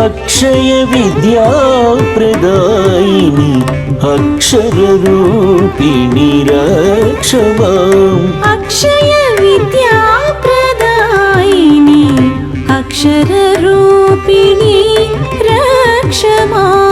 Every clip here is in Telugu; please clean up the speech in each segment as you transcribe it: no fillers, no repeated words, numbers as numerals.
అక్షయ విద్యా ప్రదాయిని అక్షర రూపిణి రక్షమాం. అక్షయ విద్యా ప్రదాయిని అక్షర రూపిణి రక్షమాం.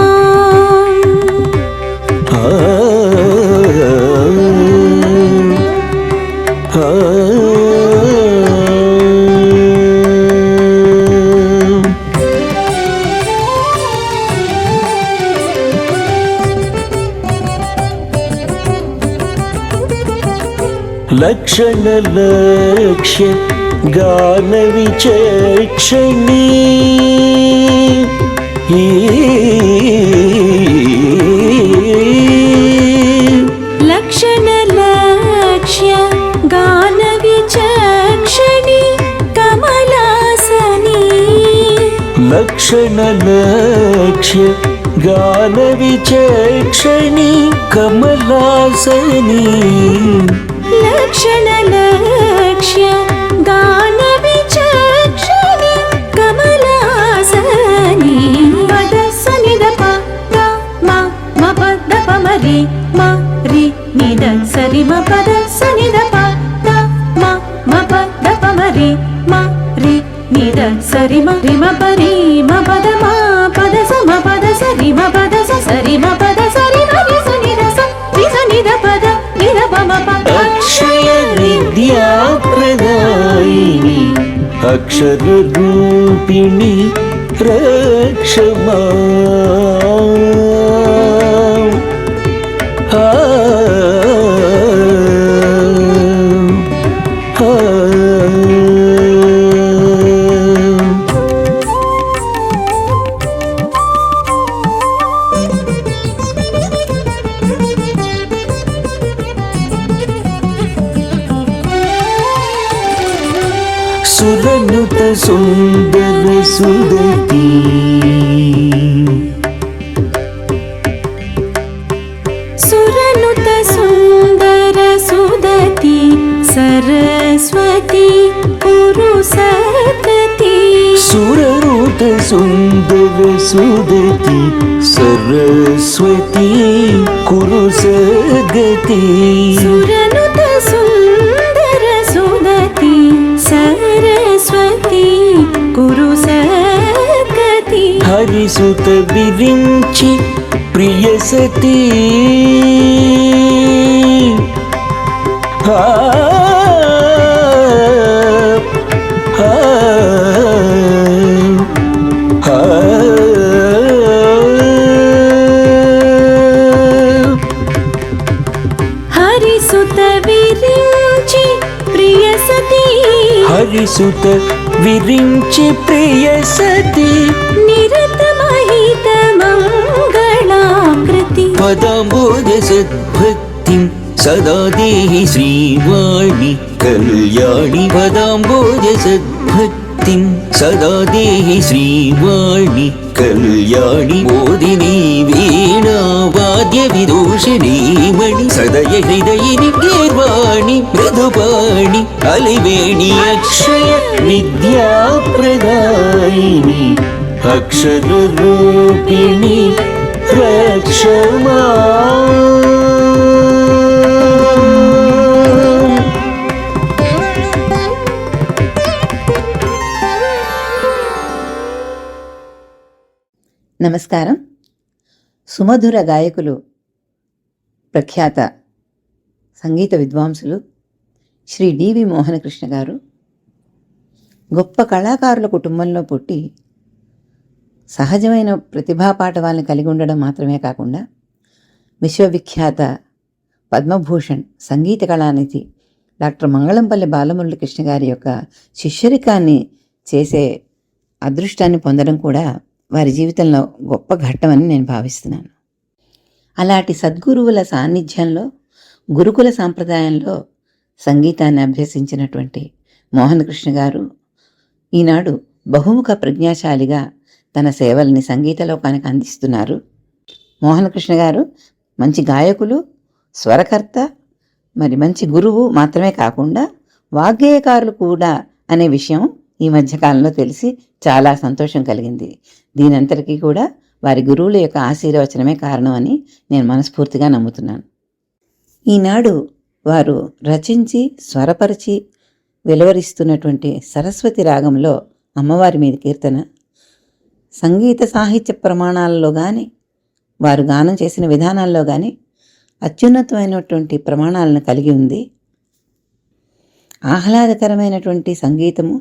లక్షణ లక్ష్య గాన విచక్షణి లక్షణ లక్ష్య గాన విచక్షణి కమలాసని. లక్షణ లక్ష్య గాన విచక్షణి కమలాసని. లక్షణ లక్ష్య గాన విచక్షణి కమలాసని. పద సనిద ప ద మ మ పద ప మ రి మ రి నిద సరి మ పద సనిద ప ద మ మ పద ప మ రి మ రి నిద సరి మ రి మ ప రి మ పద మ పద స మ పద సరి మ పద స సరి మ పద సరి మ రి స నిద స రి స నిద పద నిద ప మ ప. అక్షయ విద్యా ప్రదాయిని అక్షర రూపిణి రక్షమాం. సురనుత సుందర సుదతి సురనుత సుందర సుదతి సరస్వతి కురు సతతి. సురనుత సుందర సుదతి సరస్వతి కురు సగతి. సురనుత సుందర సుదతి సరస్వతి కురు సగతి. హరిసుత విరించి ప్రియ సతీ హరిసుత విరించి ప్రియ సతీ. హరిసుత విరించి ప్రియ సతీ. నిరత మహిత మంగళాకృతి. పదాంబోజ సద్భక్తిం సదా దేహి శ్రీవాణి కళ్యాణి. పదాంబోజ సద్భక్తిం సదా దేహి శ్రీవాణి కళ్యాణి. మోదిని వీణా వాద్య విదూషిణీ మణి సదయ హృదయిని గీర్వాణి మృదుపాణి అలివేణి. అక్షయ విద్యా ప్రదాయిని అక్షర రూపిణి రక్షమాం. నమస్కారం. సుమధుర గాయకులు, ప్రఖ్యాత సంగీత విద్వాంసులు శ్రీ డివి మోహనకృష్ణ గారు గొప్ప కళాకారుల కుటుంబంలో పుట్టి సహజమైన ప్రతిభా పాటవాలను కలిగి ఉండడం మాత్రమే కాకుండా విశ్వవిఖ్యాత పద్మభూషణ్ సంగీత కళానిధి డాక్టర్ మంగళంపల్లి బాలమురళీకృష్ణ గారి యొక్క శిష్యరికాన్ని చేసే అదృష్టాన్ని పొందడం కూడా వారి జీవితంలో గొప్ప ఘట్టమని నేను భావిస్తున్నాను. అలాంటి సద్గురువుల సాన్నిధ్యంలో గురుకుల సాంప్రదాయంలో సంగీతాన్ని అభ్యసించినటువంటి మోహనకృష్ణ గారు ఈనాడు బహుముఖ ప్రజ్ఞాశాలిగా తన సేవల్ని సంగీత లోకానికి అందిస్తున్నారు. మోహనకృష్ణ గారు మంచి గాయకులు, స్వరకర్త, మరి మంచి గురువు మాత్రమే కాకుండా వాగ్గేయకారులు కూడా అనే విషయం ఈ మధ్యకాలంలో తెలిసి చాలా సంతోషం కలిగింది. దీనంతటికీ కూడా వారి గురువుల యొక్క ఆశీర్వచనమే కారణమని నేను మనస్ఫూర్తిగా నమ్ముతున్నాను. ఈనాడు వారు రచించి స్వరపరిచి వెలువరిస్తున్నటువంటి సరస్వతి రాగంలో అమ్మవారి మీద కీర్తన సంగీత సాహిత్య ప్రమాణాలలో కానీ వారు గానం చేసిన విధానాల్లో కానీ అత్యున్నతమైనటువంటి ప్రమాణాలను కలిగి ఉంది. ఆహ్లాదకరమైనటువంటి సంగీతము,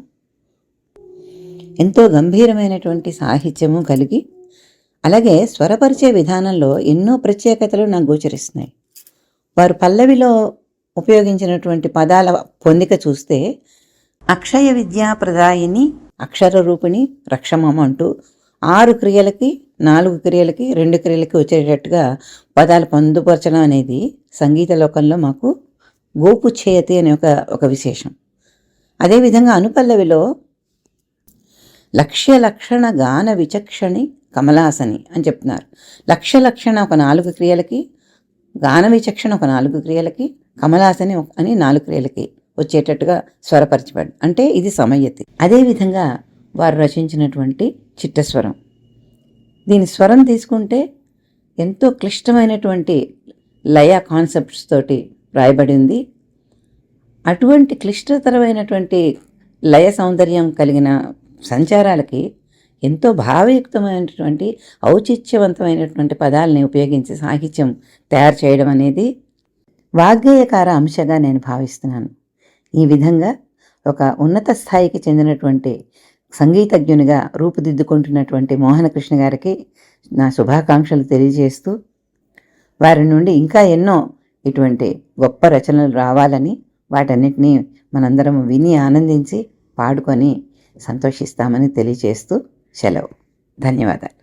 ఎంతో గంభీరమైనటువంటి సాహిత్యము కలిగి, అలాగే స్వరపరిచే విధానంలో ఎన్నో ప్రత్యేకతలు నాకు గోచరిస్తున్నాయి. వారు పల్లవిలో ఉపయోగించినటువంటి పదాల పొందిక చూస్తే అక్షయ విద్యా ప్రదాయిని, అక్షర రూపిణి, రక్షమం అంటూ 6 క్రియలకి 4 క్రియలకి 2 క్రియలకి వచ్చేటట్టుగా పదాలు పొందుపరచడం అనేది సంగీత లోకంలో మాకు గోపుచ్ఛేయతి అనే ఒక విశేషం. అదేవిధంగా అనుపల్లవిలో లక్ష్య లక్షణ గాన విచక్షణి కమలాసని అని చెప్తున్నారు. లక్ష్య లక్షణ ఒక 4 క్రియలకి, గాన విచక్షణ ఒక 4 క్రియలకి, కమలాసని అని 4 క్రియలకి వచ్చేటట్టుగా స్వరపరచబడి, అంటే ఇది సమయతి. అదేవిధంగా వారు రచించినటువంటి చిట్టస్వరం, దీని స్వరం తీసుకుంటే ఎంతో క్లిష్టమైనటువంటి లయ కాన్సెప్ట్స్ తోటి రాయబడి ఉంది. అటువంటి క్లిష్టతరమైనటువంటి లయ సౌందర్యం కలిగిన సంచారాలకి ఎంతో భావయుక్తమైనటువంటి ఔచిత్యవంతమైనటువంటి పదాలని ఉపయోగించి సాహిత్యం తయారు చేయడం అనేది వాగ్గేయకార అంశగా నేను భావిస్తున్నాను. ఈ విధంగా ఒక ఉన్నత స్థాయికి చెందినటువంటి సంగీతజ్ఞునిగా రూపుదిద్దుకుంటున్నటువంటి మోహనకృష్ణ గారికి నా శుభాకాంక్షలు తెలియజేస్తూ, వారి నుండి ఇంకా ఎన్నో ఇటువంటి గొప్ప రచనలు రావాలని, వాటన్నిటినీ మనందరం విని ఆనందించి పాడుకొని సంతోషిస్తామని తెలియజేస్తూ సెలవు. ధన్యవాదాలు.